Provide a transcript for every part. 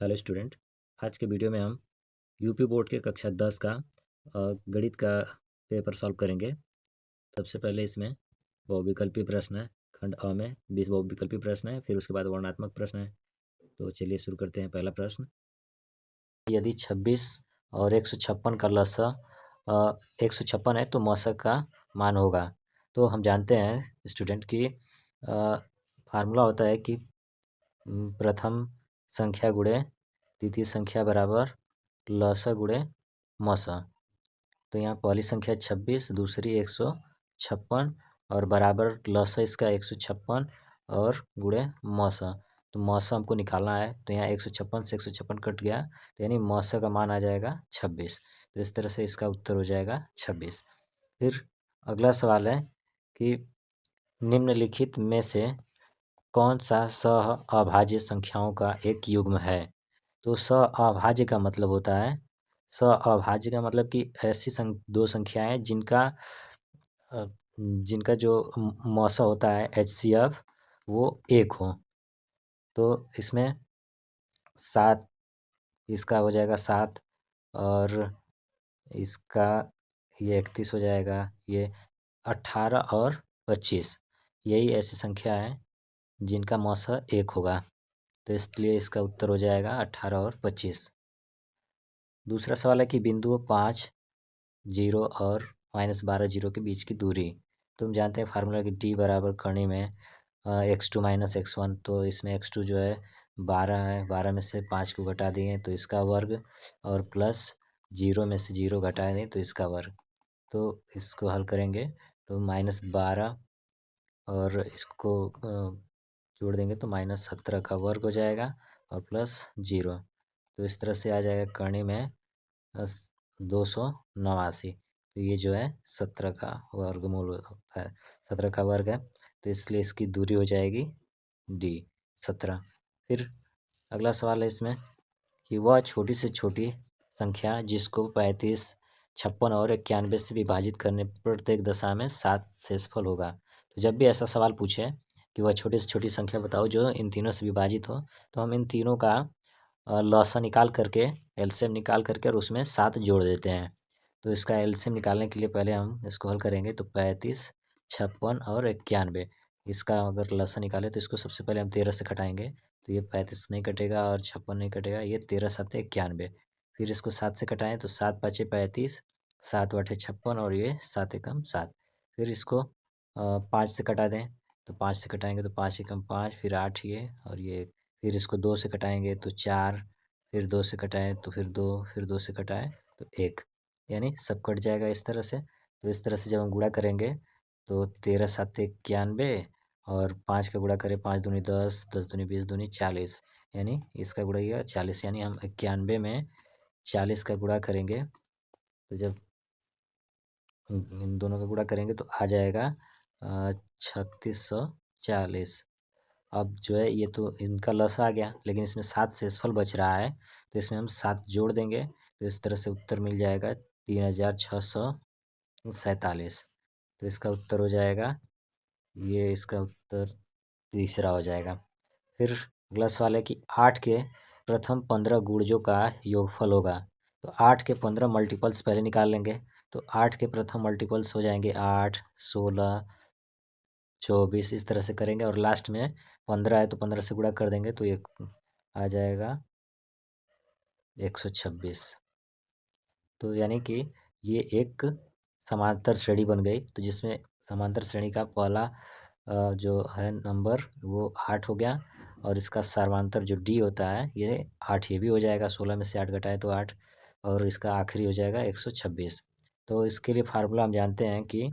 Hello student. आज के video में हम यूपी बोर्ड के कक्षा 10 का गणित का पेपर सॉल्व करेंगे। सबसे पहले इसमें बहुविकल्पी प्रश्न है। खंड अ में 20 बहुविकल्पी प्रश्न है, फिर उसके बाद वर्णनात्मक प्रश्न है। तो चलिए शुरू करते हैं। पहला प्रश्न, यदि 26 और 156 का लसा 156 है तो मौसा का मान होगा। तो हम जानते हैं स्टूडेंट की फार्मूला होता है कि प्रथम संख्या गुणे द्वितीय संख्या बराबर लसा गुणे मौसा। तो यहाँ पहली संख्या 26, दूसरी 156 और बराबर लसा इसका 156 और गुणे मौसा। तो मौसा हमको निकालना है, तो यहाँ 156 से 156 कट गया, तो यानी मौसा का मान आ जाएगा 26। तो इस तरह से इसका उत्तर हो जाएगा 26। फिर अगला सवाल है कि निम्नलिखित में से कौन सा सह अभाज्य संख्याओं का एक युग्म है। तो सह अभाज्य का मतलब होता है, सह अभाज्य का मतलब कि ऐसी दो संख्याएं जिनका जो मौसा होता है HCF वो एक हो। तो इसमें 7, इसका हो जाएगा 7 और इसका ये 31 हो जाएगा, ये 18 और 25, यही ऐसी संख्या है जिनका मौसा एक होगा। तो इसलिए इसका उत्तर हो जाएगा 18 और 25। दूसरा सवाल है कि बिंदुओं 5, 0 और -12 0 के बीच की दूरी। तो हम जानते हैं फार्मूला कि D बराबर कर्ण में x2 - x1। तो इसमें x2 जो है 12 है, 12 में से 5 को घटा दिए तो इसका वर्ग, और प्लस 0 में से 0 घटा दें तो इसका वर्ग। तो इसको हल करेंगे तो -12 और इसको जोड़ देंगे तो -17 का वर्ग हो जाएगा और प्लस 0। तो इस तरह से आ जाएगा कर्ण में 289। तो ये जो है 17 का वर्गमूल होता है, 17 का वर्ग है। तो इसलिए इसकी दूरी हो जाएगी D 17। फिर अगला सवाल है इसमें कि वह छोटी से छोटी संख्या जिसको 35, 56 और 91 से विभाजित करने पर प्रत्येक दशा में 7 शेषफल होगा। तो जब भी ऐसा सवाल पूछे कि वह छोटी से छोटी संख्या बताओ जो इन तीनों से विभाजित हो, तो हम इन तीनों का लॉसा निकाल करके, एलसीएम निकाल करके और उसमें 7 जोड़ देते हैं। तो इसका एलसीएम निकालने के लिए पहले हम इसको हल करेंगे। तो 35, 56 और 91, इसका अगर लॉसा निकाले तो इसको सबसे पहले हम 13 से घटाएंगे। तो ये 35 नहीं कटेगा और 56 नहीं कटेगा, ये 13 7 91। फिर इसको 7 से घटाएं तो 7 5 35, 7 8 56 और ये 7 एकम 7। फिर इसको 5 से कटा दें तो 5 से कटाएंगे तो 5 एकम 5, फिर 8 ये और ये। फिर इसको 2 से कटाएंगे तो 4, फिर 2 से कटाएं तो फिर 2, फिर 2 से कटाएं तो 1, यानी सब कट जाएगा इस तरह से। तो इस तरह से जब हम गुणा करेंगे तो 13 7 91 और 5 का गुणा करें, 5 दूनी 10, 10 दूनी 20, दूनी 40, यानी इसका गुणा किया 40, यानी हम 91 में 40 का गुणा करेंगे। तो जब इन दोनों का गुणा करेंगे तो आ जाएगा 3640। अब जो है ये तो इनका लस आ गया, लेकिन इसमें 7 शेषफल बच रहा है, तो इसमें हम 7 जोड़ देंगे तो इस तरह से उत्तर मिल जाएगा 3647। तो इसका उत्तर हो जाएगा, ये इसका उत्तर तीसरा हो जाएगा। फिर अगला सवाल है कि 8 के प्रथम 15 गुणजों का योगफल होगा। तो 8 के 15 मल्टीपल्स पहले निकाल लेंगे। तो 8 के प्रथम मल्टीपल्स हो जाएंगे 8, 16, 24, इस तरह से करेंगे और लास्ट में 15 है तो 15 से गुणा कर देंगे तो ये आ जाएगा 126। तो यानी कि ये एक समांतर श्रेणी बन गई। तो जिसमें समांतर श्रेणी का पहला जो है नंबर वो 8 हो गया, और इसका सर्वांतर जो D होता है ये 8, ये भी हो जाएगा। 16 में से 8 घटाए तो 8, और इसका आखिरी हो जाएगा 126। तो इसके लिए फार्मूला हम जानते हैं कि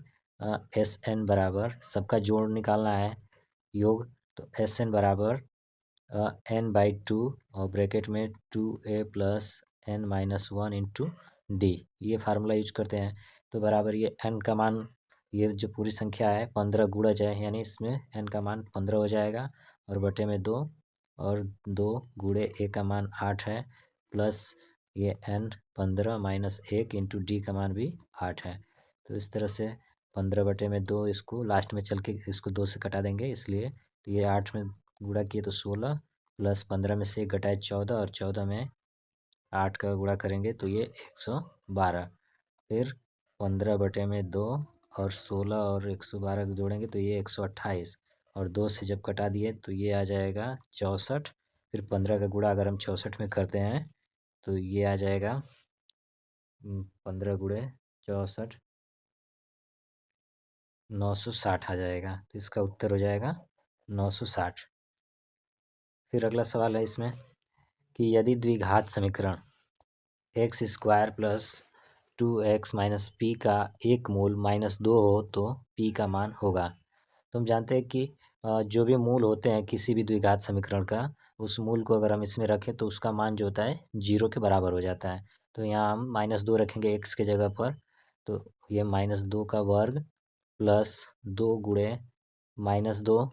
SN बराबर, सबका जोड़ निकालना है योग। तो SN बराबर n/2 और ब्रैकेट में 2a + n-1 इंटू D, ये फार्मूला यूज करते हैं। तो बराबर ये n का मान, ये जो पूरी संख्या है 15 गुणा जाए, यानी इसमें n का मान 15 हो जाएगा और बटे में 2, और 2 गुणे a का मान 8 है, प्लस ये n 15 - 1 इंटू D का मान भी 8 है। तो इस तरह से 15 बटे में 2, इसको लास्ट में चल के इसको 2 से कटा देंगे, इसलिए तो ये 8 में गुणा किए तो 16, प्लस 15 में से 1 घटाए 14 और 14 में 8 का गुणा करेंगे तो ये 112। फिर 15/2 और 16 और 112 जोड़ेंगे तो ये 128 और 2 से जब कटा दिए तो ये आ जाएगा 64। फिर 15 का गुणा अगर हम 64 में करते हैं तो ये आ जाएगा 15 गुणे 64 960 आ जाएगा। तो इसका उत्तर हो जाएगा 960। फिर अगला सवाल है इसमें कि यदि द्विघात समीकरण x square plus 2x minus P का एक मूल -2 हो तो p का मान होगा। तो हम जानते हैं कि जो भी मूल होते हैं किसी भी द्विघात समीकरण का, उस मूल को अगर हम इसमें रखें तो उसका मान जो होता है 0 के बराबर हो जाता है। तो यहाँ हम -2 रखेंगे x के जगह पर, तो ये -2 का वर्ग प्लस 2 गुणे -2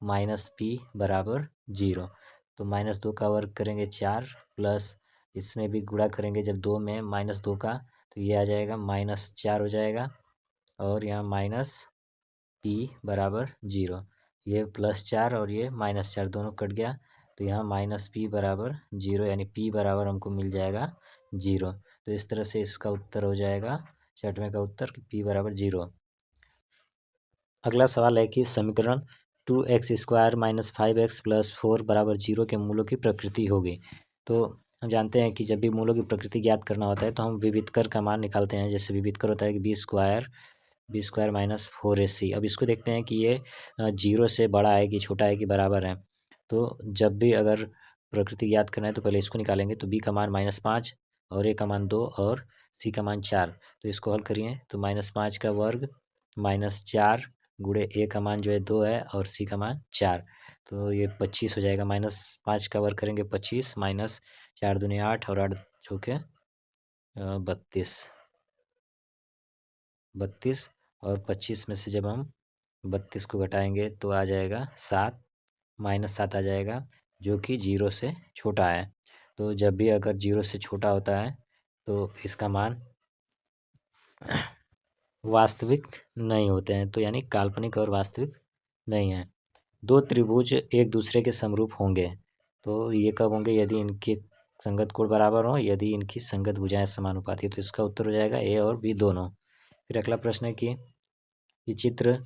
माइनस पी बराबर 0। तो -2 का वर्ग करेंगे 4 प्लस इसमें भी गुणा करेंगे जब 2 में -2 का, तो ये आ जाएगा -4 हो जाएगा और यहाँ माइनस पी बराबर 0। ये +4 और ये -4 दोनों कट गया तो यहाँ -p बराबर 0 यानी p बराबर हमको मिल जाएगा 0। तो इस तरह से इसका उत्तर हो जाएगा 6वें का उत्तर p बराबर 0। अगला सवाल है कि समीकरण 2x² माइनस 5x प्लस 4 बराबर 0 के मूलों की प्रकृति होगी। तो हम जानते हैं कि जब भी मूलों की प्रकृति ज्ञात करना होता है तो हम विविधकर का मान निकालते हैं। जैसे विविधकर होता है कि b² माइनस 4ac। अब इसको देखते हैं कि ये 0 से बड़ा है कि छोटा है कि बराबर है। तो जब भी अगर प्रकृति ज्ञात करना है तो पहले इसको निकालेंगे। तो b का मान -5 और a का मान 2 और c का मान 4। तो इसको हल करिए तो -5 का वर्ग -4 गुणे a का मान जो है 2 है और c का मान 4। तो ये 25 हो जाएगा। -5 का वर्ग करेंगे 25 माइनस 4 दूनी 8 और 8 चौके 32 और 25 में से जब हम 32 को घटाएंगे तो आ जाएगा 7 -7 आ जाएगा जो कि 0 से छोटा है। तो जब भी अगर 0 से छोटा होता है तो इसका मान वास्तविक नहीं होते हैं। तो यानी काल्पनिक और वास्तविक नहीं है। दो त्रिभुज एक दूसरे के समरूप होंगे तो ये कब होंगे? यदि इनके संगत कोण बराबर हों, यदि इनकी संगत भुजाएं समानुपाती है। तो इसका उत्तर हो जाएगा ए और बी दोनों। फिर अगला प्रश्न है कि ये चित्र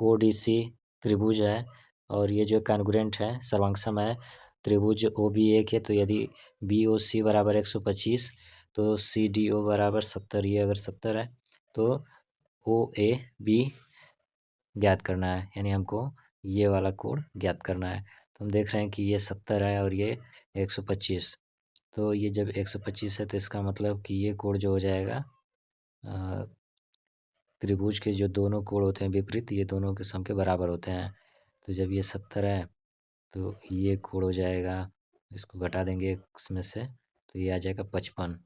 ओडीसी त्रिभुज है और ये जो कॉन्ग्रुएंट है सर्वांगसम है। त्रिभुज ओ बी एक है तो यदि बी ओ सी बराबर 125 तो सी डी ओ बराबर 70। ये अगर 70 है तो ओ ए बी ज्ञात करना है, यानी हमको ये वाला कोण ज्ञात करना है। तो हम देख रहे हैं कि ये 70 है और ये 125। तो ये जब 125 है तो इसका मतलब कि ये कोण जो हो जाएगा त्रिभुज के जो दोनों कोण होते हैं विपरीत, ये दोनों के सम के बराबर होते हैं। तो जब ये 70 है तो ये कोण हो जाएगा, इसको घटा देंगे इसमें से तो ये आ जाएगा 55।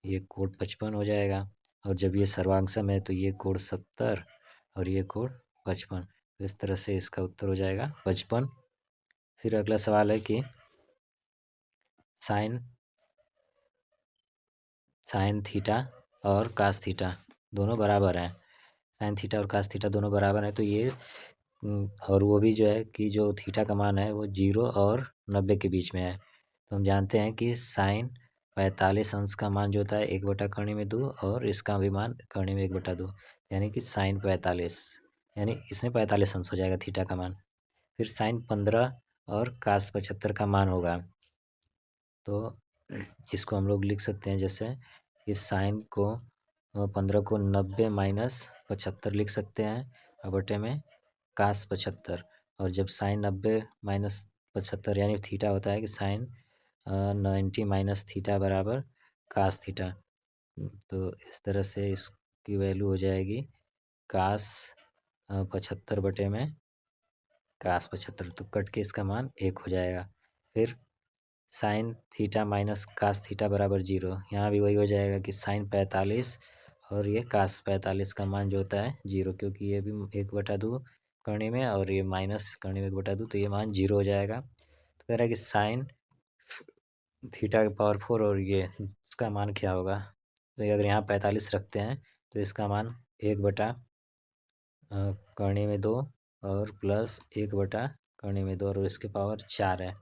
ये कोण 55 हो जाएगा। और जब ये सर्वांगसम है तो ये कोण 70 और ये कोण 55। तो इस तरह से इसका उत्तर हो जाएगा 55। फिर अगला सवाल है कि साइन थीटा और कास थीटा दोनों बराबर हैं। साइन थीटा और कास थीटा दोनों बराबर हैं तो ये और वो भी जो है कि जो थीटा का मान है वो 0 और 90 के बीच में है। तो हम जानते हैं कि साइन 45 अंश का मान जो होता है 1/2 और इसका भी मान करणी में 1/2, यानी कि साइन 45, यानी इसमें 45 अंश हो जाएगा थीटा का मान। फिर साइन 15 और कास 75 का मान होगा। तो इसको हम लोग लिख सकते हैं जैसे इस साइन को 15 को 90 माइनस 75 लिख सकते हैं और बटे में कास 75। और जब साइन 90 माइनस 75 यानी थीटा होता है कि साइन 90 माइनस थीटा बराबर कास थीटा। तो इस तरह से इसकी वैल्यू हो जाएगी कास 75 बटे में कास 75। तो कट के इसका मान 1 हो जाएगा। फिर sine theta minus cos theta बराबर 0। यहाँ भी वही हो जाएगा कि साइन 45 और ये कास 45 का मान जो होता है 0, क्योंकि ये भी 1/2 करने में और ये माइनस करने में 1/2 तो ये मान 0 हो जाएगा। तो कह रहा है कि साइन थीटा के पावर 4 और ये इसका मान क्या होगा? तो अगर यहाँ 45 रखते हैं तो इसका मान 1 बटा करने में 2 और प्लस 1 बटा करने में 2 और इसके पावर 4 है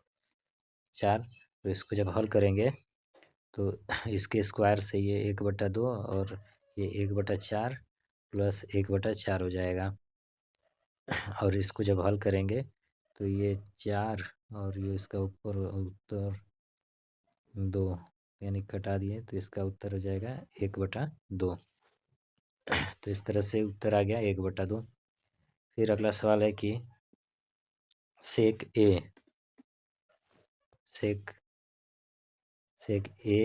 4। तो इसको जब हल करेंगे तो इसके स्क्वायर से ये 1/2 और ये 1/4 प्लस 1/4 हो जाएगा। और इसको जब हल करेंगे तो ये 4 और ये इसका ऊपर उत्तर 2 यानी कटा दिए तो इसका उत्तर हो जाएगा 1/2। तो इस तरह से उत्तर आ गया 1/2। फिर अगला सवाल है कि सेक ए सेक सेक ए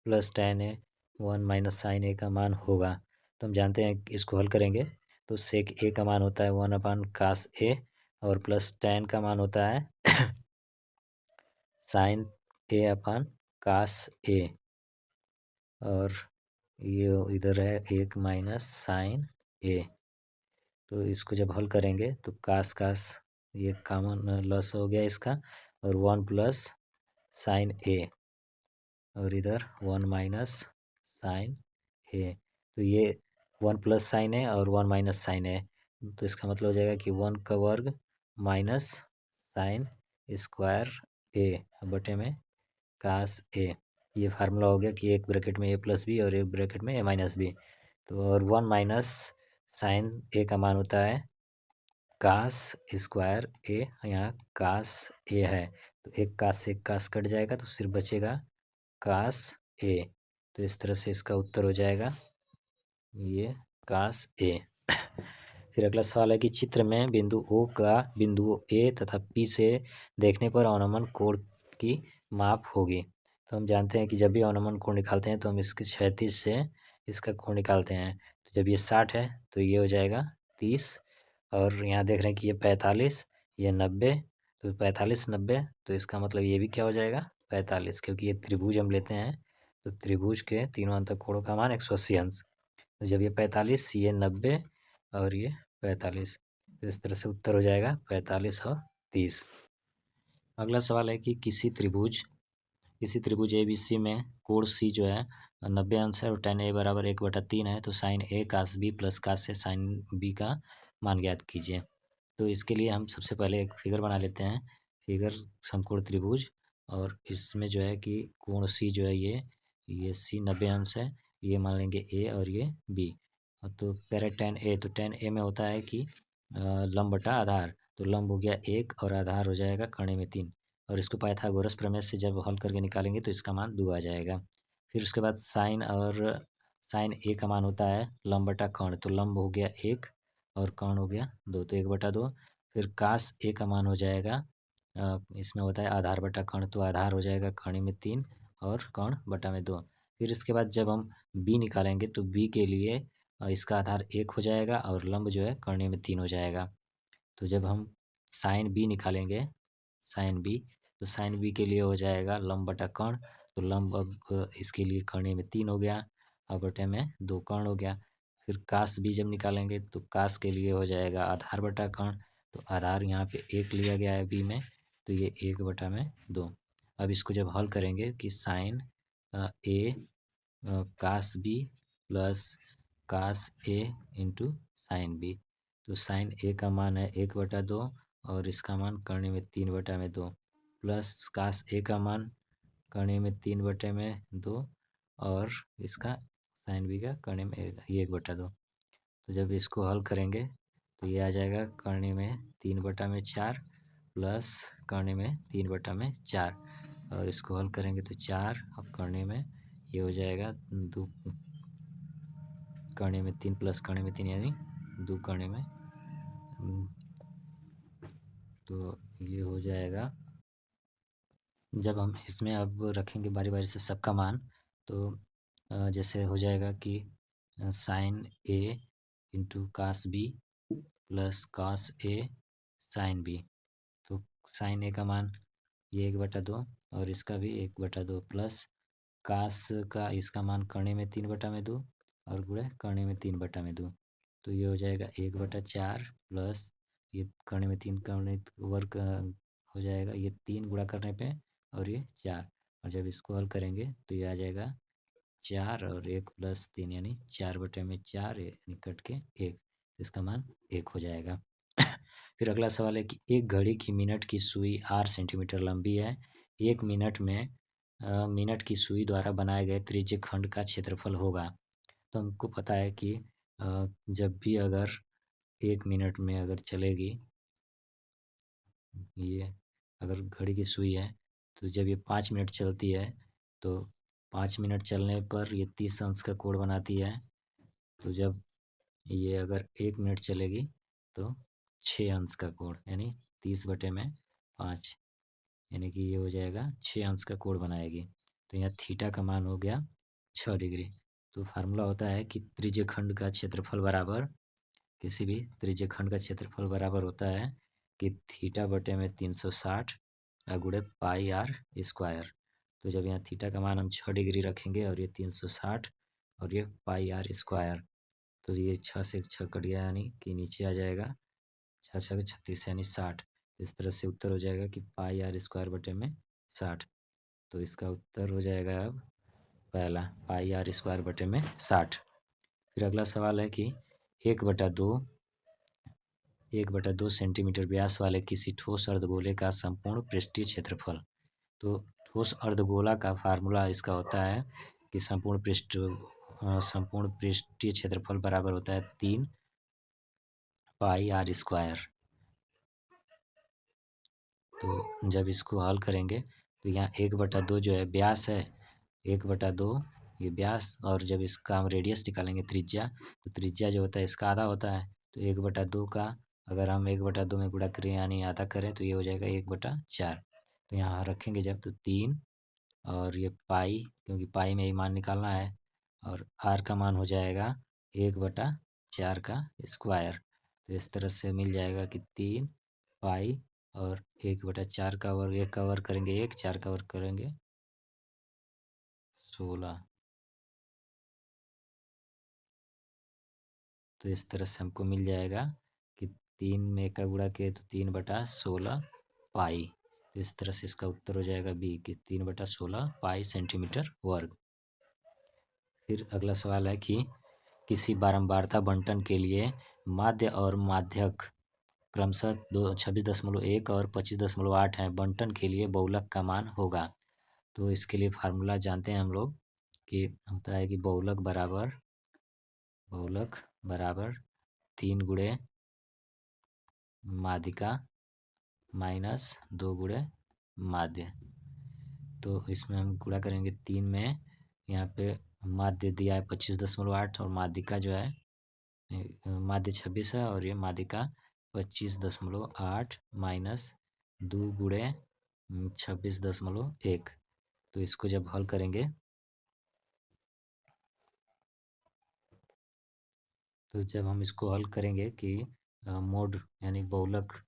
plus tan A 1 minus sign A का मान होगा। तो हम जानते हैं इसको हल करेंगे तो सेक ए का मान होता है 1/cos ए और प्लस tan का मान होता है साइन A/cos ए और ये इधर है 1 माइनस साइन ए। तो इसको जब हल करेंगे तो कास कास ये कॉमन लॉस हो गया इसका और 1 प्लस साइन ए और इधर 1 माइनस साइन ए। तो ये 1 प्लस साइन ए और 1 माइनस साइन ए तो इसका मतलब हो जाएगा कि 1 का वर्ग माइनस साइन स्क्वायर ए बटे में कास ए। ये फार्मूला हो गया कि एक ब्रैकेट में ए प्लस बी और एक ब्रैकेट में ए माइनस बी। तो और 1 माइनस साइन ए का मान होता है कास स्क्वायर ए, यहाँ कास ए है तो एक कास से एक कास कट जाएगा तो सिर्फ बचेगा कास ए। तो इस तरह से इसका उत्तर हो जाएगा ये कास ए। फिर अगला सवाल है कि चित्र में बिंदु ओ का बिंदुओं ए तथा पी से देखने पर अवनमन कोण की माप होगी। तो हम जानते हैं कि जब भी अवनमन कोण निकालते हैं तो हम इसके क्षैतिज से इसका कोण निकालते हैं। तो जब ये 60 है तो ये हो जाएगा 30 और यहाँ देख रहे हैं कि ये 45 ये 90 तो 45 90 तो इसका मतलब ये भी क्या हो जाएगा 45 क्योंकि ये त्रिभुज हम लेते हैं तो त्रिभुज के तीनों अंतः कोणों का मान 180 अंश। तो जब ये 45 ये 90 और ये 45 तो इस तरह से उत्तर हो जाएगा 45 और 30। अगला सवाल है कि किसी त्रिभुज ABC में कोण C जो है 90 अंश है और tan A बराबर 1/3 है तो sine A cos B plus cos से साइन B का मान ज्ञात कीजिए। तो इसके लिए हम सबसे पहले एक फिगर बना लेते हैं। फिगर समकोण त्रिभुज और इसमें जो है कि कोण C जो है ये C 90 अंश है ये मान लेंगे A और ये B। तो कह रहे tan A तो tan A में होता है कि लंब बटा आधार तो लंब हो गया 1 और आधार हो जाएगा कर्ण में 3 और इसको पाइथागोरस प्रमेय से जब हल करके निकालेंगे तो इसका मान 2 आ जाएगा। फिर उसके बाद साइन ए का मान होता है लंब बटा कर्ण तो लंब हो गया 1 और कर्ण हो गया 2 तो 1/2। फिर कास ए का मान हो जाएगा इसमें होता है आधार बटा कर्ण तो आधार हो जाएगा कर्ण में 3 और कर्ण बटा में 2। फिर इसके बाद जब हम बी निकालेंगे तो बी के लिए इसका आधार 1 हो जाएगा और लंब जो है कर्ण में 3 हो जाएगा। तो जब हम साइन बी निकालेंगे साइन बी तो साइन बी के लिए हो जाएगा लंब बटा कर्ण तो लंब अब इसके लिए कर्ण में 3 हो गया और बटे में 2 कर्ण हो गया। फिर कास बी जब निकालेंगे तो कास के लिए हो जाएगा आधार बटा कर्ण तो आधार यहाँ पे 1 लिया गया है बी में तो ये 1/2। अब इसको जब हल करेंगे कि साइन ए कास बी प्लस कास ए इंटू साइन बी तो साइन ए का मान है 1/2 और इसका मान कर्ण में 3/2 प्लस कास ए का मान कर्ण में 3/2 और इसका साइन बी का कर्ण में ये 1/2। तो जब इसको हल करेंगे तो ये आ जाएगा कर्ण में 3/4 प्लस कर्ण में 3/4 और इसको हल करेंगे तो 4 और कर्ण में ये हो जाएगा 2 कर्ण में 3 प्लस कर्ण में 3 यानी 2 कर्ण में तो ये हो जाएगा। जब हम इसमें अब रखेंगे बारी बारी से सबका मान तो जैसे हो जाएगा कि sine A into cos B plus cos A sine B तो साइन ए का मान ये 1/2 और इसका भी 1/2 प्लस कास का इसका मान कर्ण में 3/2 और गुणा कर्ण में 3/2 तो ये हो जाएगा 1/4 प्लस ये कर्ण में 3 कर्ण वर्ग हो जाएगा ये 3 गुणा करने पे और ये 4 और जब इसको हल करेंगे तो ये आ जाएगा 4 और 1 प्लस 3 यानी 4/4 यानी कट के 1 इसका मान 1 हो जाएगा। फिर अगला सवाल है कि एक घड़ी की मिनट की सुई 8 सेंटीमीटर लंबी है। एक मिनट में मिनट की सुई द्वारा बनाए गए त्रिज्य खंड का क्षेत्रफल होगा। तो हमको पता है कि जब भी अगर 1 मिनट में अगर चलेगी, ये अगर घड़ी की सुई है, तो जब ये 5 मिनट चलती है, तो 5 मिनट चलने पर ये 30 अंश का कोण बनाती है। तो जब ये अगर 1 मिनट चलेगी तो 6 अंश का कोण, यानी 30/5, यानी कि ये हो जाएगा 6 अंश का कोण बनाएगी। तो यहाँ थीटा का मान हो गया 6 डिग्री। तो फार्मूला होता है कि त्रिज्य खंड का क्षेत्रफल बराबर, किसी भी त्रिज्य खंड का क्षेत्रफल बराबर होता है कि थीटा बटे में 360 गुणे पाई आर स्क्वायर। तो जब यहाँ थीटा का मान हम 6 डिग्री रखेंगे और ये 360 और ये पाई आर स्क्वायर, तो ये 6 से 6 कट गया, यानी कि नीचे आ जाएगा 6 6 36, यानी 60। इस तरह से उत्तर हो जाएगा कि पाई आर स्क्वायर बटे में 60। तो इसका उत्तर हो जाएगा अब पहला, पाई आर स्क्वायर बटे में 60। फिर अगला सवाल है कि 1/2 सेंटीमीटर व्यास वाले किसी ठोस अर्धगोले का संपूर्ण पृष्ठीय क्षेत्रफल। तो ठोस अर्धगोला का फार्मूला इसका होता है कि संपूर्ण पृष्ठीय क्षेत्रफल बराबर होता है 3 पाई आर स्क्वायर। तो जब इसको हल करेंगे तो यहाँ 1/2 जो है व्यास है, 1/2 ये व्यास, और जब इसका हम रेडियस निकालेंगे त्रिज्या, तो त्रिज्या जो होता है इसका आधा होता है। तो 1/2 का अगर हम 1/2 में गुणा करें यानी आधा करें तो ये हो जाएगा 1/4। तो यहाँ रखेंगे जब तो 3, और ये पाई, क्योंकि पाई में ही मान निकालना है, और आर का मान हो जाएगा 1/4 का स्क्वायर। तो इस तरह से मिल जाएगा कि 3 पाई और 1/4 का वर्ग, 1 का वर्ग करेंगे 1, 4 का वर्ग करेंगे 16। तो इस तरह से हमको मिल जाएगा कि 3 में का गुणा किए तो 3/16 पाई। तो इस तरह से इसका उत्तर हो जाएगा बी, कि 3/16 पाई सेंटीमीटर वर्ग। फिर अगला सवाल है कि किसी बारंबारता बंटन के लिए माध्य और माध्यक क्रमशः 26.1 और 25.8 हैं, बंटन के लिए बहुलक का मान होगा। तो इसके लिए फार्मूला जानते हैं हम लोग कि होता है कि बहुलक बराबर 3 गुणे माध्यिका माइनस 2 गुणे माध्य। तो इसमें हम गुणा करेंगे 3 में, यहाँ पे माध्य दिया है 25.8 और माध्यिका जो है माध्य 26 है, और ये माध्यिका 25.8 माइनस 2 गुणे 26.1। तो इसको जब हल करेंगे तो जब हम इसको हल करेंगे कि मोड यानी बहुलक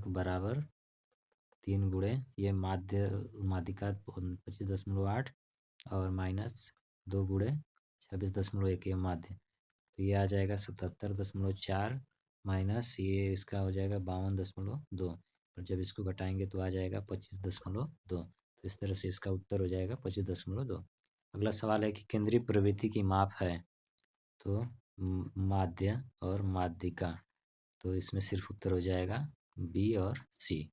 बराबर 3 गुणे ये माध्यिका 25.8 और माइनस 2 गुणे 26.1 ये माध्य। तो ये आ जाएगा 77.4 माइनस ये इसका हो जाएगा 52.2, और जब इसको घटाएंगे तो आ जाएगा 25.2। तो इस तरह से इसका उत्तर हो जाएगा 25.2। अगला सवाल है कि केंद्रीय प्रवृत्ति की माप है, तो माध्य और माध्यिका। तो इसमें सिर्फ उत्तर हो जाएगा बी और सी।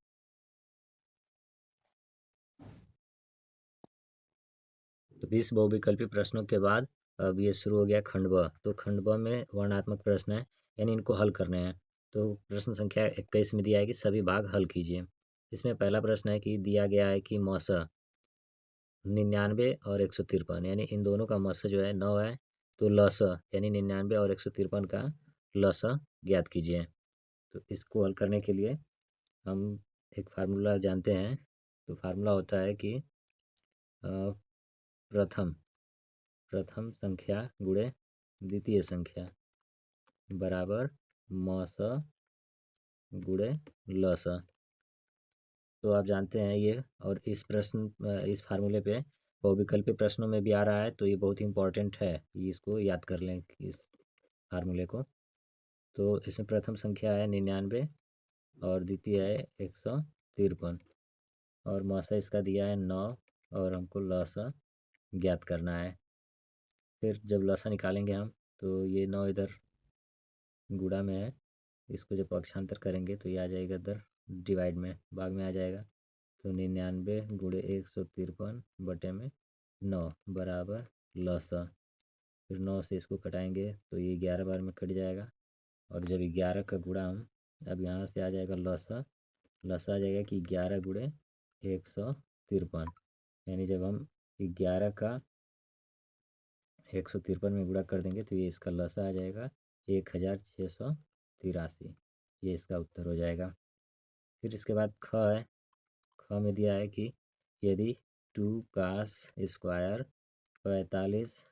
तो 20 बहुविकल्पी प्रश्नों के बाद अब ये शुरू हो गया खंड ब। तो खंड ब में वर्णात्मक प्रश्न है, यानी इनको हल करने हैं। तो प्रश्न संख्या 21 में दिया है कि सभी भाग हल कीजिए। इसमें पहला प्रश्न है कि दिया गया है कि मौस 99 और 153, यानी इन दोनों का मौस जो है 9 है। तो लस यानी 99 और 153 का लस ज्ञात कीजिए। तो इसको हल करने के लिए हम एक फार्मूला जानते हैं। तो फार्मूला होता है कि प्रथम संख्या गुणे द्वितीय संख्या बराबर मस गुणे लस। तो आप जानते हैं ये, और इस इस फार्मूले पे बहुविकल्पी प्रश्नों में भी आ रहा है, तो ये बहुत ही इंपॉर्टेंट है, इसको याद कर लें इस फार्मूले को। तो इसमें प्रथम संख्या है 99 और द्वितीय है 153, और मौसा इसका दिया है 9, और हमको लसा ज्ञात करना है। फिर जब लसा निकालेंगे हम तो ये 9 इधर गुणा में है, इसको जब पक्षांतर करेंगे तो ये आ जाएगा इधर डिवाइड में, भाग में आ जाएगा। तो 99 गुणे 153 बटे में 9 बराबर लसा। फिर 9 से इसको कटाएंगे तो ये 11 बार में कट जाएगा। और जब 11 का गुणा हम अब यहाँ से आ जाएगा लसा, लसा आ जाएगा कि 11 गुणे 153, यानी जब हम 11 का 153 में गुणा कर देंगे तो ये इसका लसा आ जाएगा 1683। ये इसका उत्तर हो जाएगा। फिर इसके बाद ख है। ख में दिया है कि यदि 2 cos स्क्वायर 45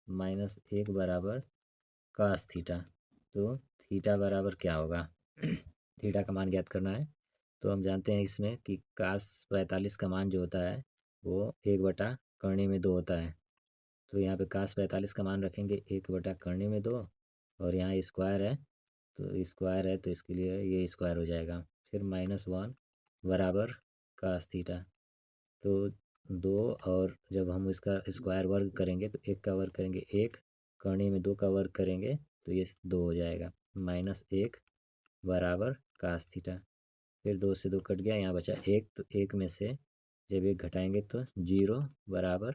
माइनस 1 बराबर cos थीटा, तो थीटा बराबर क्या होगा। थीटा का मान ज्ञात करना है। तो हम जानते हैं इसमें कि cos 45 का मान जो होता है वो 1/2 होता है। तो यहाँ पे cos 45 का मान रखेंगे 1/2 और यहाँ स्क्वायर है तो स्क्वायर है तो इसके लिए ये स्क्वायर हो जाएगा। फिर -1 बराबर cos थीटा, तो 2 और जब हम इसका स्क्वायर वर्ग करेंगे तो 1 का वर्ग करेंगे 1, कर्णी में 2 का वर्ग करेंगे तो ये 2 हो जाएगा। -1 बराबर cos थीटा। फिर 2 से 2 कट गया, यहाँ बचा 1, तो 1 में से जब 1 घटाएंगे तो 0 बराबर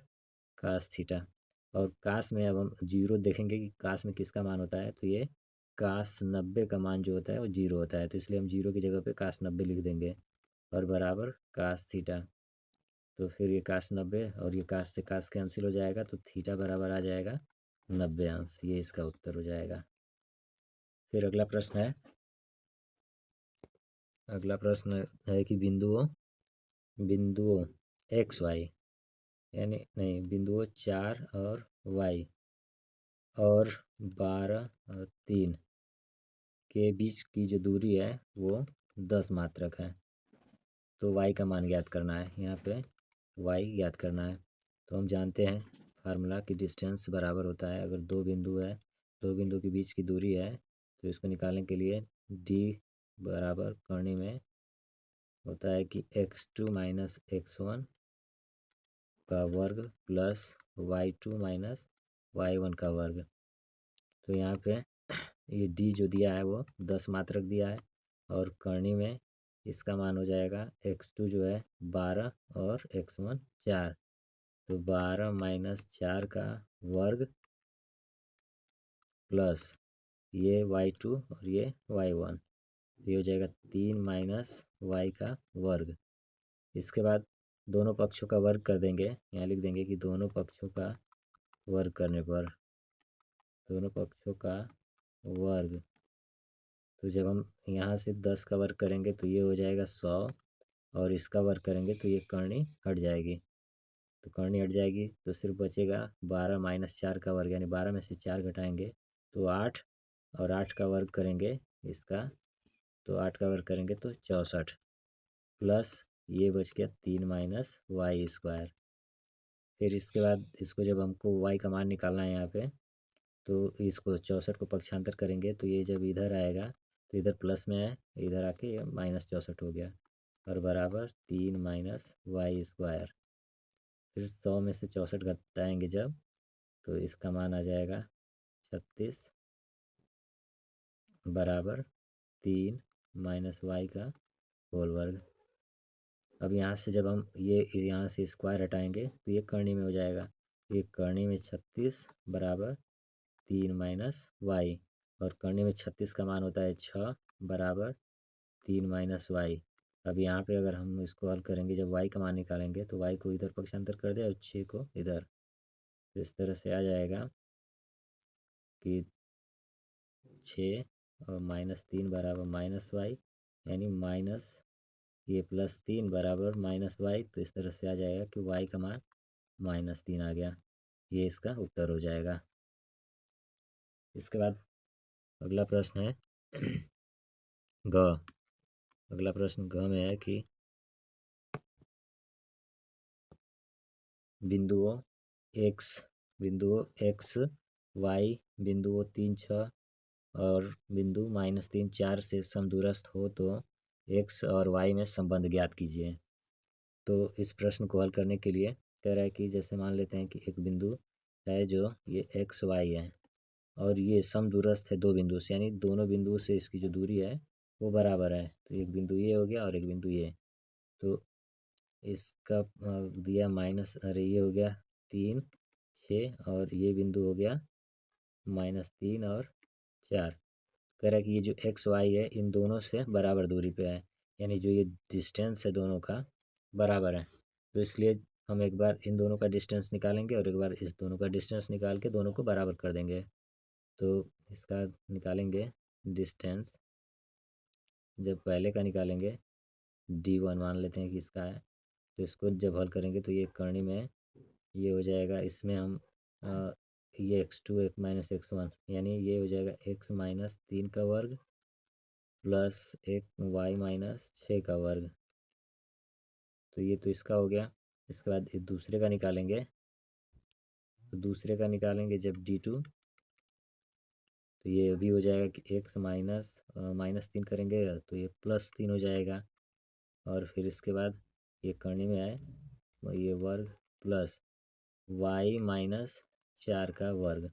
cos थीटा। और कास में अब हम 0 देखेंगे कि कास में किसका मान होता है, तो ये cos 90 का मान जो होता है वो 0 होता है। तो इसलिए हम 0 की जगह पे cos 90 लिख देंगे और बराबर cos थीटा। तो फिर ये cos 90 और ये cos से cos कैंसिल हो जाएगा तो थीटा बराबर आ जाएगा 90 अंश। ये इसका उत्तर हो जाएगा। फिर अगला प्रश्न है। अगला प्रश्न है कि बिंदुओं एक्स वाई यानी नहीं बिंदुओं 4 और वाई और 12 और 3 के बीच की जो दूरी है वो 10 मात्रक है। तो y का मान ज्ञात करना है। यहाँ पे y ज्ञात करना है। तो हम जानते हैं फार्मूला कि डिस्टेंस बराबर होता है, अगर दो बिंदु है, दो बिंदु के बीच की दूरी है तो इसको निकालने के लिए d बराबर करने में होता है कि x2 माइनस x1 का वर्ग प्लस y2 माइनस y1 का वर्ग। तो यहाँ पे ये d जो दिया है वो 10 मात्रक दिया है और करनी में इसका मान हो जाएगा x2 जो है 12 और x1 4, तो 12 माइनस 4 का वर्ग प्लस ये y2 और ये y1, ये हो जाएगा 3 माइनस y का वर्ग। इसके बाद दोनों पक्षों का वर्ग कर देंगे, यहाँ लिख देंगे कि दोनों पक्षों का वर्ग करने पर, दोनों पक्षों का वर्ग, तो जब हम यहाँ से 10 का वर्ग करेंगे तो ये हो जाएगा 100 और इसका वर्ग करेंगे तो ये करनी हट जाएगी। तो करनी हट जाएगी तो सिर्फ बचेगा 12 माइनस 4 का वर्ग, यानी 12 में से 4 घटाएंगे तो 8 और 8 का वर्ग करेंगे इसका, तो 8 का वर्ग करेंगे तो 64 प्लस ये बच गया 3 माइनस वाई स्क्वायर। फिर इसके बाद इसको जब हमको वाई का मान निकालना है यहाँ पे, तो इसको 64 को पक्षांतर करेंगे तो ये जब इधर आएगा तो इधर प्लस में है, इधर आके ये -64 हो गया और बराबर 3 माइनस वाई स्क्वायर। फिर 100 में से 64 घटाएंगे जब, तो इसका मान आ जाएगा 36 बराबर 3 माइनस वाई का होल वर्ग। अब यहाँ से जब हम ये यहाँ से स्क्वायर हटाएंगे तो ये करनी में हो जाएगा, ये करनी में 36 बराबर 3 माइनस वाई, और करनी में 36 का मान होता है 6 बराबर 3 माइनस वाई। अब यहाँ पे अगर हम इसको हल करेंगे, जब वाई का मान निकालेंगे तो वाई को इधर पक्षांतर कर दे और 6 को इधर, तो इस तरह से आ जाएगा कि 6 और -3 बराबर माइनस वाई, यानी माइनस ये +3 बराबर -y। तो इस तरह से आ जाएगा कि y का मान -3 आ गया। ये इसका उत्तर हो जाएगा। इसके बाद अगला प्रश्न है ग। अगला प्रश्न ग में है कि बिंदुओं x y बिंदुओं 3 6 और बिंदु -3 4 से समदूरस्थ हो तो x और y में संबंध ज्ञात कीजिए। तो इस प्रश्न को हल करने के लिए कह रहा है कि जैसे मान लेते हैं कि एक बिंदु है जो ये x y है और ये समदूरस्थ है दो बिंदु से, यानी दोनों बिंदुओं से इसकी जो दूरी है वो बराबर है। तो एक बिंदु ये हो गया और एक बिंदु ये, तो इसका दिया माइनस, अरे ये हो गया 3 6 और ये बिंदु हो गया -3 और 4। कह रहा है कि ये जो एक्स वाई है इन दोनों से बराबर दूरी पे है, यानी जो ये डिस्टेंस है दोनों का बराबर है। तो इसलिए हम एक बार इन दोनों का डिस्टेंस निकालेंगे और एक बार इस दोनों का डिस्टेंस निकाल के दोनों को बराबर कर देंगे। तो इसका निकालेंगे डिस्टेंस, जब पहले का निकालेंगे D1 मान लेते हैं कि इसका है, तो इसको जब हल करेंगे तो ये करनी में ये हो जाएगा, इसमें हम ये x2 एक माइनस x1, यानी ये हो जाएगा x-3 का वर्ग प्लस एक y-6 का वर्ग। तो ये तो इसका हो गया। इसके बाद दूसरे का निकालेंगे, तो दूसरे का निकालेंगे जब D2, तो ये अभी हो जाएगा कि x -3 करेंगे तो ये +3 हो जाएगा। और फिर इसके बाद ये करने में आए ये वर्ग प्लस y-4 का वर्ग।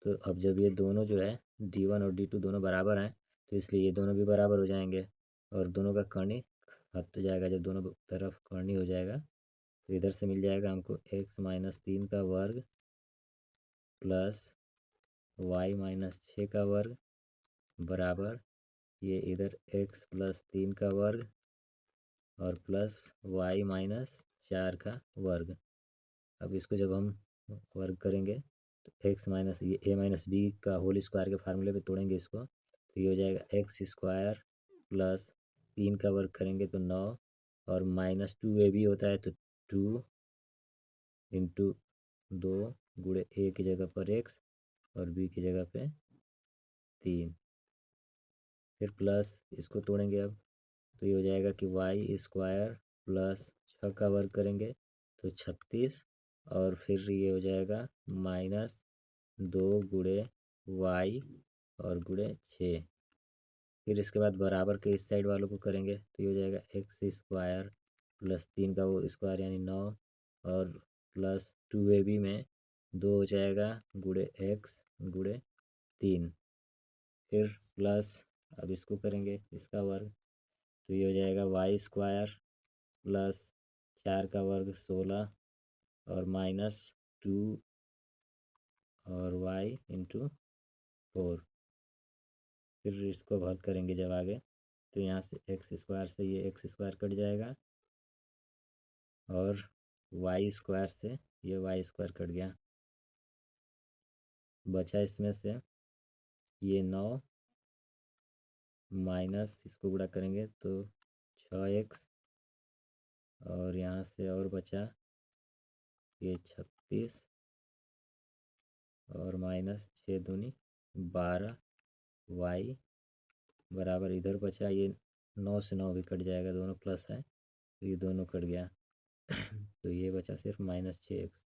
तो अब जब ये दोनों जो है D1 और D2 दोनों बराबर हैं, तो इसलिए ये दोनों भी बराबर हो जाएंगे और दोनों का करनी हट जाएगा। जब दोनों तरफ करनी हो जाएगा तो इधर से मिल जाएगा हमको x-3 का वर्ग प्लस y-6 का वर्ग बराबर ये इधर x + 3 का वर्ग और प्लस y-4 का वर्ग। अब इसको जब हम वर्ग करेंगे तो x माइनस ये a-b का होल स्क्वायर के फार्मूले पे तोड़ेंगे इसको, तो ये हो जाएगा x² प्लस 3 का वर्ग करेंगे तो 9 और -2ab होता है तो 2 इंटू 2 गुणे a की जगह पर x और b की जगह पे 3, फिर प्लस इसको तोड़ेंगे अब, तो ये हो जाएगा कि y² प्लस 6 का वर्ग करेंगे तो 36 और फिर ये हो जाएगा -2 गुणे y और गुणे 6। फिर इसके बाद बराबर के इस साइड वालों को करेंगे तो ये हो जाएगा x² प्लस 3 का वो स्क्वायर यानी 9 और प्लस 2ab में 2 हो जाएगा गुणे x गुणे 3, फिर प्लस अब इसको करेंगे इसका वर्ग, तो ये हो जाएगा y² प्लस 4 का वर्ग 16 और -2 और y इंटू 4। फिर इसको हल करेंगे जब आगे, तो यहाँ से x² से ये x² कट जाएगा और y² से ये y² कट गया। बचा इसमें से ये 9 माइनस इसको गुणा करेंगे तो 6x और यहाँ से और बचा ये 36 और -6 दूनी 12 y बराबर इधर बचा ये 9 से 9 भी कट जाएगा, दोनों प्लस है तो ये दोनों कट गया तो ये बचा सिर्फ -6x।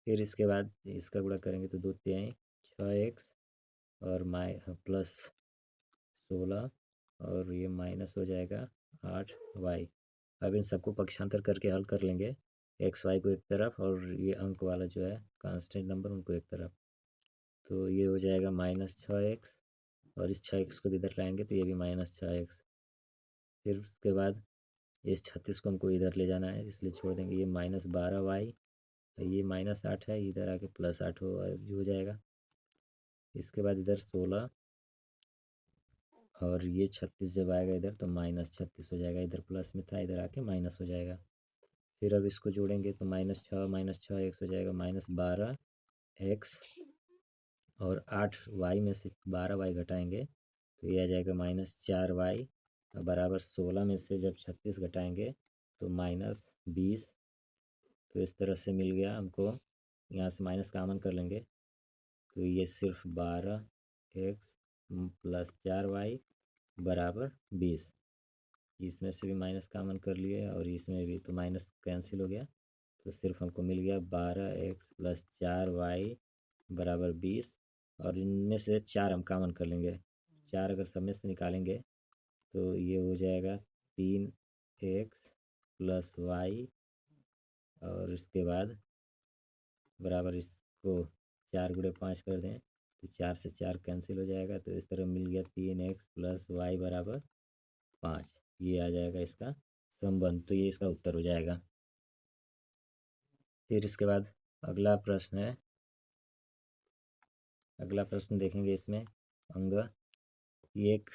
फिर इसके बाद इसका गुणा करेंगे तो 2 तिहाई 6x और प्लस 16 और ये माइनस हो जाएगा 8y। अब इन सबको पक्षांतर करके हल कर लेंगे, xy को एक तरफ और ये अंक वाला जो है कांस्टेंट नंबर उनको एक तरफ, तो ये हो जाएगा -6x और इस 6x को भी इधर लाएंगे तो ये भी -6x। फिर उसके बाद इस 36 को हमको इधर ले जाना है इसलिए छोड़ देंगे, ये -12y, ये -8 है इधर आके +8 हो जाएगा। इसके बाद इधर 16 और ये 36 जब आएगा इधर तो -36 हो जाएगा, इधर प्लस में था इधर आके माइनस हो जाएगा। फिर अब इसको जोड़ेंगे तो -6 हो जाएगा -12x और 8y में से 12y घटाएंगे तो ये आ जाएगा -4y बराबर 16 में से जब 36 घटाएंगे तो -20। तो इस तरह से मिल गया हमको, यहाँ से माइनस कामन कर लेंगे तो ये सिर्फ 12x प्लस 4y बराबर 20। इसमें से भी माइनस कामन कर लिए और इसमें भी, तो माइनस कैंसिल हो गया तो सिर्फ हमको मिल गया 12x प्लस 4y बराबर 20। और इनमें से 4 हम कामन कर लेंगे, 4 अगर सब में से निकालेंगे तो ये हो जाएगा 3x प्लस y और इसके बाद बराबर इसको 4 × 5 कर दें तो 4 से 4 कैंसिल हो जाएगा। तो इस तरह मिल गया 3x + y = 5। ये आ जाएगा इसका संबंध। तो ये इसका उत्तर हो जाएगा। फिर इसके बाद अगला प्रश्न है। अगला प्रश्न देखेंगे इसमें अंग। एक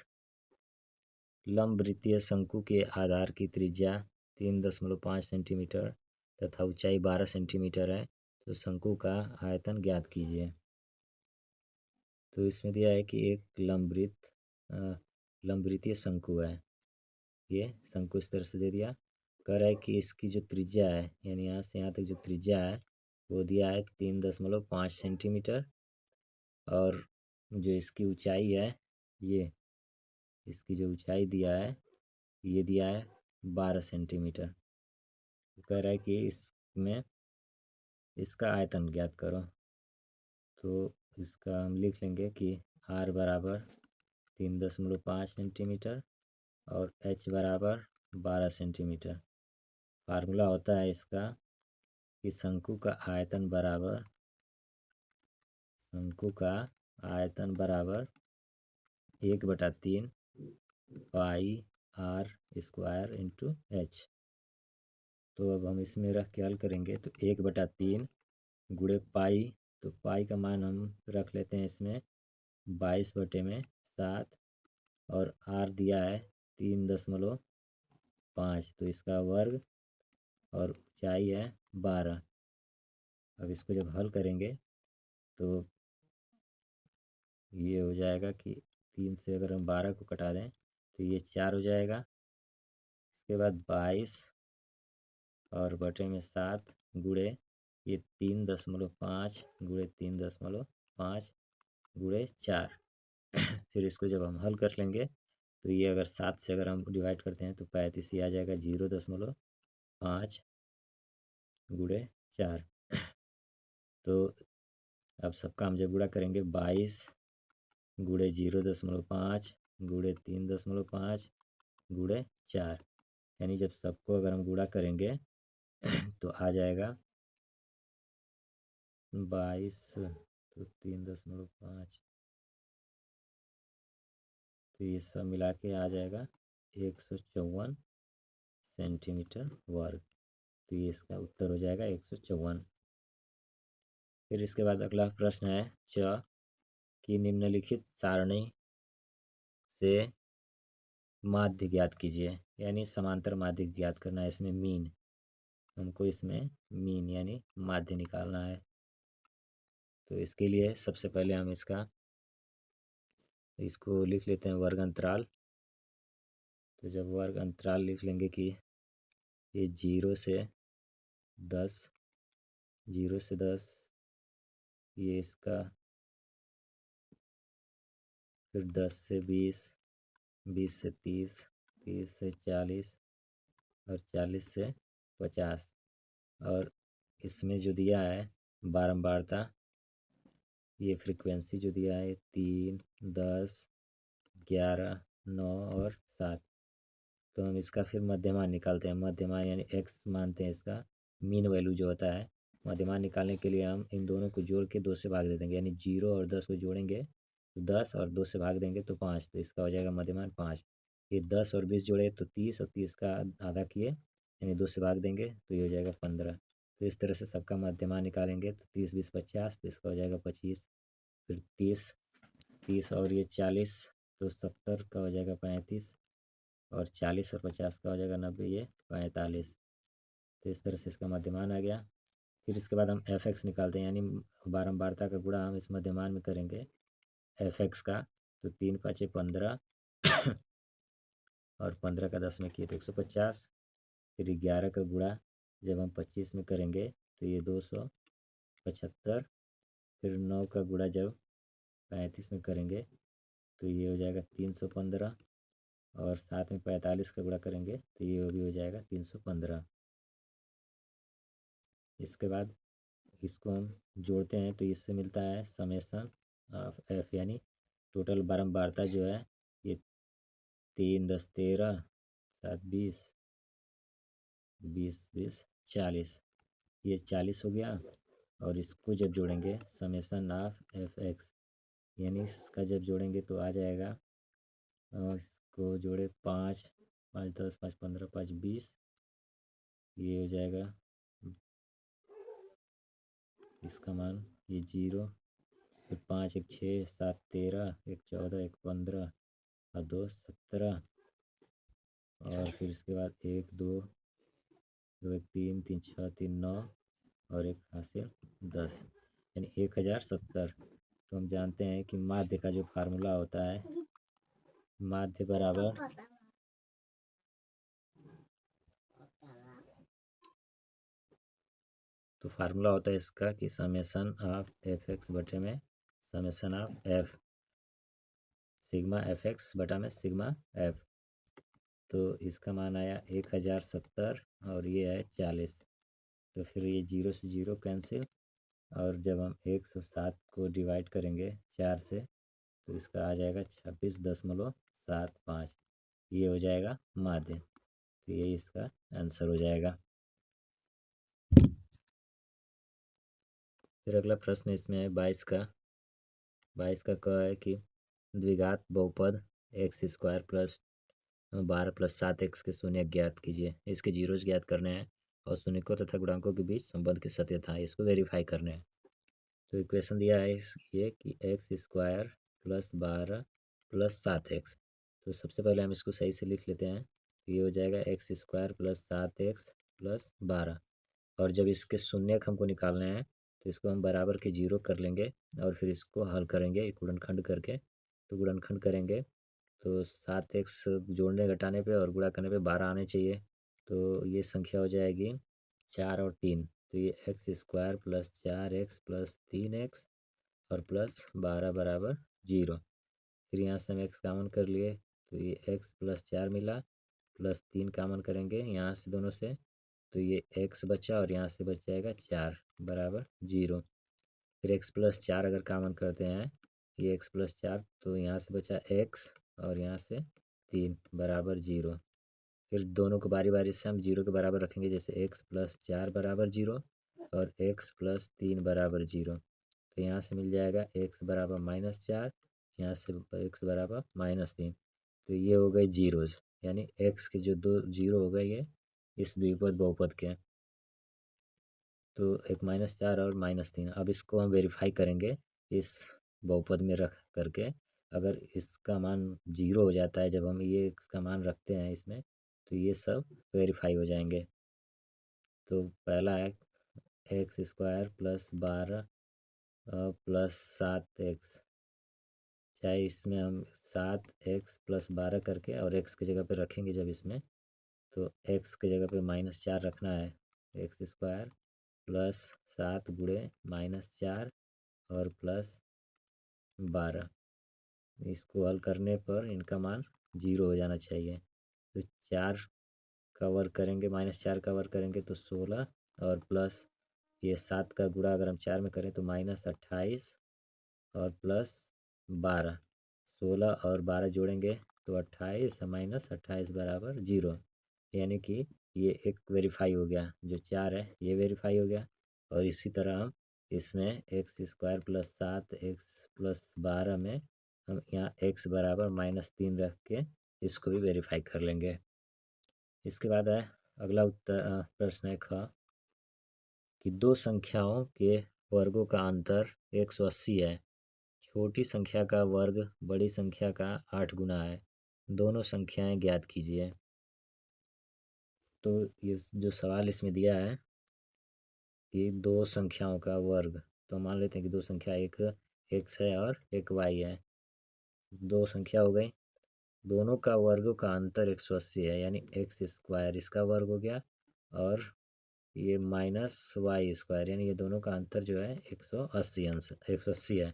लंबवृत्तीय शंकु के आधार की त्रिज्या 3.5 सेंटीमीटर तथा ऊंचाई 12 सेंटीमीटर है। तो शंकु का आयतन ज्ञात कीजिए। तो इसमें दिया है कि एक लंबवृत्तीय शंकु है। ये शंकु इस तरह से दे दिया। कह रहा है कि इसकी जो त्रिज्या है, यानी यहाँ से यहाँ तक जो त्रिज्या है वो दिया है 3.5 सेंटीमीटर, और जो इसकी ऊंचाई है, ये इसकी जो ऊंचाई दिया है ये दिया है 12 सेंटीमीटर। तो कह रहा है कि इसमें इसका आयतन ज्ञात करो। तो इसका हम लिख लेंगे कि r = 3.5 सेंटीमीटर और h = 12 सेंटीमीटर। फार्मूला होता है इसका कि शंकु का आयतन बराबर 1/3 पाई r² × h। तो अब हम इसमें रख के हल करेंगे तो 1/3 गुणे पाई। तो पाई का मान हम रख लेते हैं इसमें 22/7, और r दिया है 3.5, तो इसका वर्ग, और ऊंचाई है 12। अब इसको जब हल करेंगे तो ये हो जाएगा कि 3 से अगर हम 12 को कटा दें तो ये 4 हो जाएगा। इसके बाद 22 और बटे में 7 गुणे ये 3.5 गुणे 3.5 गुणे 4। फिर इसको जब हम हल कर लेंगे तो ये अगर 7 से अगर हम डिवाइड करते हैं तो 35 ही आ जाएगा। 0.5 गुणे 4। तो अब सबका हम जब गुणा करेंगे 22 गुणे 0.5 गुणे 3.5 गुणे 4, यानी जब सबको अगर हम गुणा करेंगे तो आ जाएगा 22 तो 3.5, तो ये सब मिला के आ जाएगा 154 सेंटीमीटर वर्ग। तो ये इसका उत्तर हो जाएगा 154। फिर इसके बाद अगला प्रश्न है च कि निम्नलिखित सारणी से माध्य ज्ञात कीजिए, यानी समांतर माध्य ज्ञात करना है। इसमें मीन, हमको इसमें मीन यानी माध्य निकालना है। तो इसके लिए सबसे पहले हम इसको लिख लेते हैं वर्ग अंतराल। तो जब वर्ग अंतराल लिख लेंगे कि ये 0 से 10, 0 से 10, ये इसका, फिर 10 से 20, 20 से 30, 30 से 40 और 40 से 50। और इसमें जो दिया है बारंबारता, ये फ्रीक्वेंसी जो दिया है 3, 10, 11, 9 और 7। तो हम इसका फिर मध्यमान निकालते हैं। मध्यमान यानी x मानते हैं इसका मीन वैल्यू जो होता है। मध्यमान निकालने के लिए हम इन दोनों को जोड़ के 2 से भाग दे देंगे, यानी 0 और 10 को जोड़ेंगे तो 10 और 2 से भाग देंगे तो 5। तो इसका हो जाएगा मध्यमान 5। ये 10 और 20 जोड़े तो 30, और 30 का आधा किए यानी 2 से भाग देंगे तो ये हो जाएगा 15। तो इस तरह से सबका मध्यमान निकालेंगे तो 30, 20, 50, तो इसका हो जाएगा 25। फिर 30, 30 और ये 40 तो 70 का हो जाएगा 35, और 40 और 50 का हो जाएगा 90, ये 45। तो इस तरह से इसका मध्यमान आ गया। फिर इसके बाद हम f(x) निकालते हैं, यानी बारंबारता का गुणा हम इस मध्यमान में करेंगे f(x) का। तो 3 × 5 = 15 और 15 का 10 में किए तो 150। फिर 11 का गुणा जब हम 25 में करेंगे तो ये 275। फिर 9 का गुणा जब 35 में करेंगे तो ये हो जाएगा 315, और साथ में 45 का गुणा करेंगे तो ये भी हो जाएगा 315। इसके बाद इसको हम जोड़ते हैं तो इससे मिलता है समेसन ऑफ एफ, यानी टोटल बारंबारता जो है ये 3, 10, 13, 7, 20, 20, 20, 40, ये 40 हो गया। और इसको जब जोड़ेंगे समेसन ऑफ एफ एक्स, यानी इसका जब जोड़ेंगे तो आ जाएगा, इसको जोड़े 5 5 10 5 15 5 20, ये हो जाएगा इसका मान ये 0, फिर 5 1 6 7 13 1 14 1 15 और 2 17, और फिर इसके बाद 1 2 2 1 3 3 6 3 9 और एक हासिल 10, यानी 1070। तो हम जानते हैं कि माध्य का जो फार्मूला होता है, माध्य बराबर तो फार्मूला होता है इसका कि समेसन ऑफ एफ एक्स बटे में summation of F, sigma F x बटा में सिग्मा एफ। तो इसका मान आया 1070 और ये है 40। तो फिर ये 0 से 0 कैंसिल, और जब हम 107 को डिवाइड करेंगे 4 से तो इसका आ जाएगा 26.75, ये हो जाएगा माध्य। तो ये इसका आंसर हो जाएगा। फिर अगला प्रश्न इसमें है 22 का। 22 का कह है कि द्विघात बहुपद x square plus 12 plus 7x के शून्य ज्ञात कीजिए। इसके जीरोज ज्ञात करने हैं और शून्यकों तथा गुणांकों के बीच संबंध की सत्यता है, इसको वेरीफाई करने हैं। तो इक्वेशन दिया है ये कि x square plus 12 plus 7x। तो सबसे पहले हम इसको सही से लिख लेते हैं। ये हो जाएगा x square plus 7x plus 12, और जब इसके शून्यक हमको निकालने हैं तो इसको हम बराबर के जीरो कर लेंगे और फिर इसको हल करेंगे गुणनखंड करके। तो गुणनखंड करेंगे तो 7x जोड़ने घटाने पे और गुणा करने पे 12 आने चाहिए। तो ये संख्या हो जाएगी 4 और 3। तो ये x square plus 4x plus 3x और प्लस 12 बराबर 0। फिर यहाँ से हम x कामन कर लिए तो ये x प्लस 4 मिला, प्लस 3 कामन करेंगे यहाँ से दोनों से तो ये x बचा और यहाँ से बच जाएगा 4 बराबर 0। फिर x प्लस 4 अगर कामन करते हैं, ये x प्लस 4 तो यहाँ से बचा x और यहाँ से 3 बराबर 0। फिर दोनों को बारी बारी से हम 0 के बराबर रखेंगे, जैसे x प्लस 4 बराबर 0 और x प्लस 3 बराबर 0। तो यहाँ से मिल जाएगा x बराबर -4, यहाँ से x बराबर -3। तो ये हो गए जीरोज, यानी x के जो दो जीरो हो गए ये इस द्विपद बहुपद के। तो एक -4 और -3, अब इसको हम वेरीफाई करेंगे इस बहुपद में रख करके। अगर इसका मान 0 हो जाता है जब हम ये इसका मान रखते हैं इसमें, तो ये सब वेरीफाई हो जाएंगे। तो पहला है x square plus 12 plus 7x, चाहे इसमें हम 7x प्लस 12 करके और x की जगह पे रखेंगे जब इसमें, तो x की जगह पे -4 रखना है। एक्स स्क्वायर प्लस 7 गुणे -4 और प्लस 12, इसको हल करने पर इनका मान 0 हो जाना चाहिए। तो 4 का वर्ग करेंगे, -4 का वर्ग करेंगे तो 16 और प्लस ये 7 का गुणा अगर हम 4 में करें तो -28 और प्लस 12, 16 और 12 जोड़ेंगे तो 28 -28 बराबर 0, यानी कि ये एक वेरीफाई हो गया। जो 4 है ये वेरीफाई हो गया। और इसी तरह हम इसमें x square plus 7x plus 12 में हम यहाँ x बराबर -3 रख के इसको भी वेरीफाई कर लेंगे। इसके बाद है अगला उत्तर प्रश्न है ख कि दो संख्याओं के वर्गों का अंतर 180 है। छोटी संख्या का वर्ग बड़ी संख्या का 8 गुना है। दोनों संख्याएं ज्ञात कीजिए। तो ये जो सवाल इसमें दिया है कि दो संख्याओं का वर्ग, तो मान लेते हैं कि दो संख्या, एक x है और एक y है। दो संख्या हो गई, दोनों का वर्गों का अंतर 180 है, यानी एक्स स्क्वायर इसका वर्ग हो गया और ये -y², यानी ये दोनों का अंतर जो है 180 है।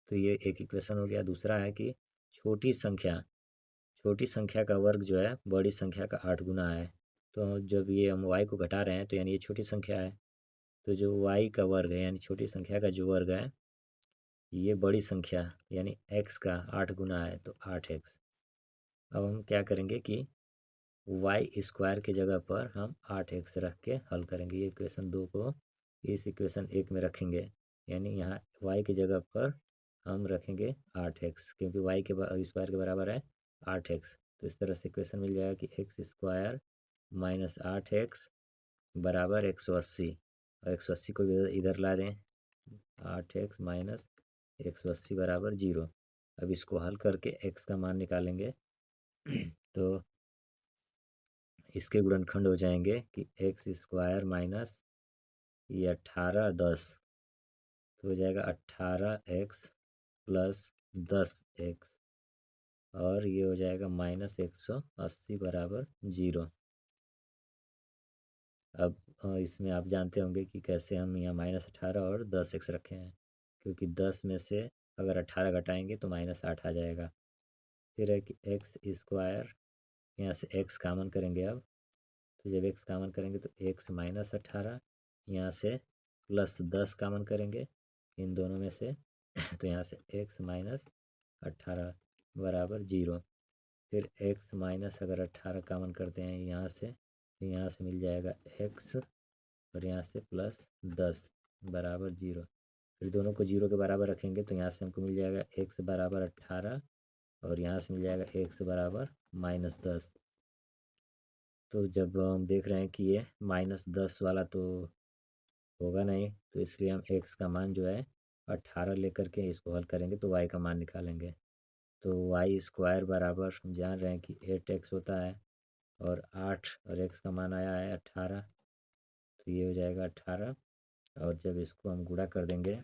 तो ये एक इक्वेशन हो गया। दूसरा है कि छोटी संख्या का वर्ग जो है बड़ी संख्या का 8 गुना है। तो जब ये हम y को घटा रहे हैं तो यानी ये छोटी संख्या है, तो जो y का वर्ग है यानी छोटी संख्या का जो वर्ग है ये बड़ी संख्या यानी x का 8 गुना है, तो 8x। अब हम क्या करेंगे कि y स्क्वायर की जगह पर हम 8x रख के हल करेंगे। ये इक्वेशन 2 को इस इक्वेशन 1 में रखेंगे, यानी यहाँ y की जगह पर हम रखेंगे 8x, क्योंकि y के स्क्वायर के बराबर है 8x। तो इस तरह से इक्वेशन मिल जाएगा कि एक्स स्क्वायर माइनस 8x बराबर 180, और 180 को इधर ला दें, 8x माइनस 180 बराबर 0। अब इसको हल करके x का मान निकालेंगे तो इसके गुणनखंड हो जाएंगे कि एक्स स्क्वायर माइनस ये 18 10, तो हो जाएगा 18x प्लस 10x, और ये हो जाएगा माइनस 180 बराबर 0। अब इसमें आप जानते होंगे कि कैसे हम यहाँ -18 और 10x रखे हैं, क्योंकि 10 में से अगर 18 घटाएंगे तो -8 आ जाएगा। फिर है कि एक्स स्क्वायर, यहाँ से x कॉमन करेंगे अब, तो जब x कॉमन करेंगे तो x माइनस 18, यहाँ से प्लस 10 कॉमन करेंगे इन दोनों में से तो यहाँ से x माइनस 18 बराबर 0। फिर x माइनस अगर 18 कॉमन करते हैं यहाँ से, तो यहाँ से मिल जाएगा x, और यहाँ से प्लस 10 बराबर 0। फिर दोनों को 0 के बराबर रखेंगे तो यहाँ से हमको मिल जाएगा x बराबर 18, और यहाँ से मिल जाएगा x बराबर -10। तो जब हम देख रहे हैं कि ये -10 वाला तो होगा नहीं, तो इसलिए हम x का मान जो है 18 लेकर के इसको हल करेंगे तो y का मान निकालेंगे। तो वाई स्क्वायर बराबर हम जान रहे हैं कि 8x होता है, और 8 और x का मान आया है 18, तो ये हो जाएगा 18। और जब इसको हम गुणा कर देंगे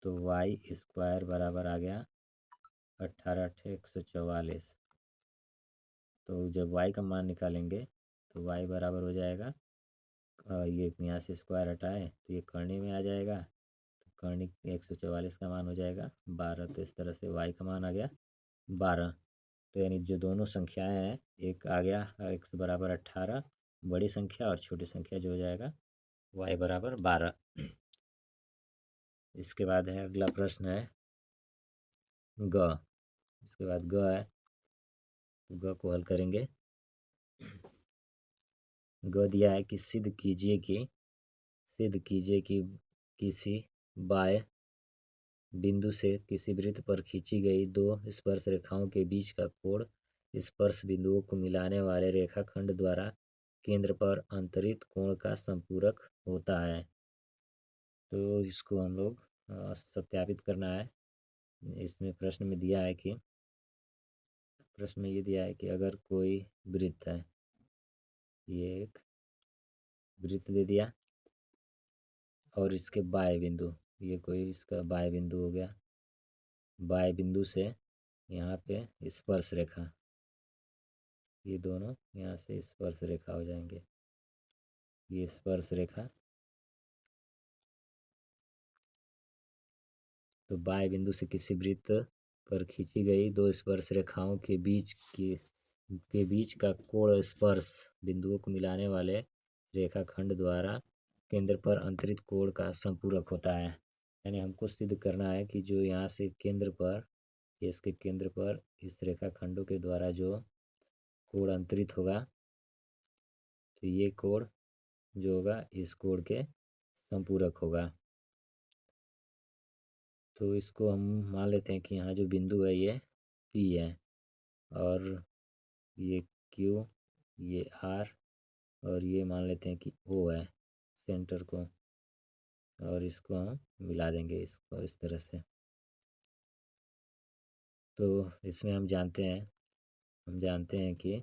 तो वाई स्क्वायर बराबर आ गया 18 144। तो जब y का मान निकालेंगे तो y बराबर हो जाएगा, ये यहाँ से स्क्वायर हटाए तो ये करनी में आ जाएगा, तो करनी 144 का मान हो जाएगा 12। तो इस तरह से y का मान आ गया 12। तो यानी जो दोनों संख्याएं हैं, एक आ गया x बराबर 18 बड़ी संख्या, और छोटी संख्या जो हो जाएगा y बराबर 12। इसके बाद है अगला प्रश्न है ग। इसके बाद ग है, तो ग को हल करेंगे। ग दिया है कि सिद्ध कीजिए कि किसी बाह्य बिंदु से किसी वृत्त पर खींची गई दो स्पर्श रेखाओं के बीच का कोण स्पर्श बिंदुओं को मिलाने वाले रेखाखंड द्वारा केंद्र पर अंतरित कोण का संपूरक होता है। तो इसको हम लोग सत्यापित करना है। इसमें प्रश्न में दिया है कि प्रश्न में ये दिया है कि अगर कोई वृत्त है, ये एक वृत्त दे दिया, और इसके बाह्य बिंदु, ये कोई इसका बाह्य बिंदु हो गया, बाह्य बिंदु से यहाँ पे स्पर्श रेखा, ये दोनों यहाँ से स्पर्श रेखा हो जाएंगे, ये स्पर्श रेखा। तो बाह्य बिंदु से किसी वृत्त पर खींची गई दो स्पर्श रेखाओं के बीच का कोण स्पर्श बिंदुओं को मिलाने वाले रेखाखंड द्वारा केंद्र पर अंतरित कोण का संपूरक होता है। यानी हमको सिद्ध करना है कि जो यहाँ से केंद्र पर, इसके केंद्र पर इस रेखाखंडों के द्वारा जो कोण अंतरित होगा, तो ये कोण जो होगा इस कोण के संपूरक होगा। तो इसको हम मान लेते हैं कि यहाँ जो बिंदु है ये P है, और ये Q, ये R, और ये मान लेते हैं कि O है सेंटर को, और इसको हम मिला देंगे इसको इस तरह से। तो इसमें हम जानते हैं कि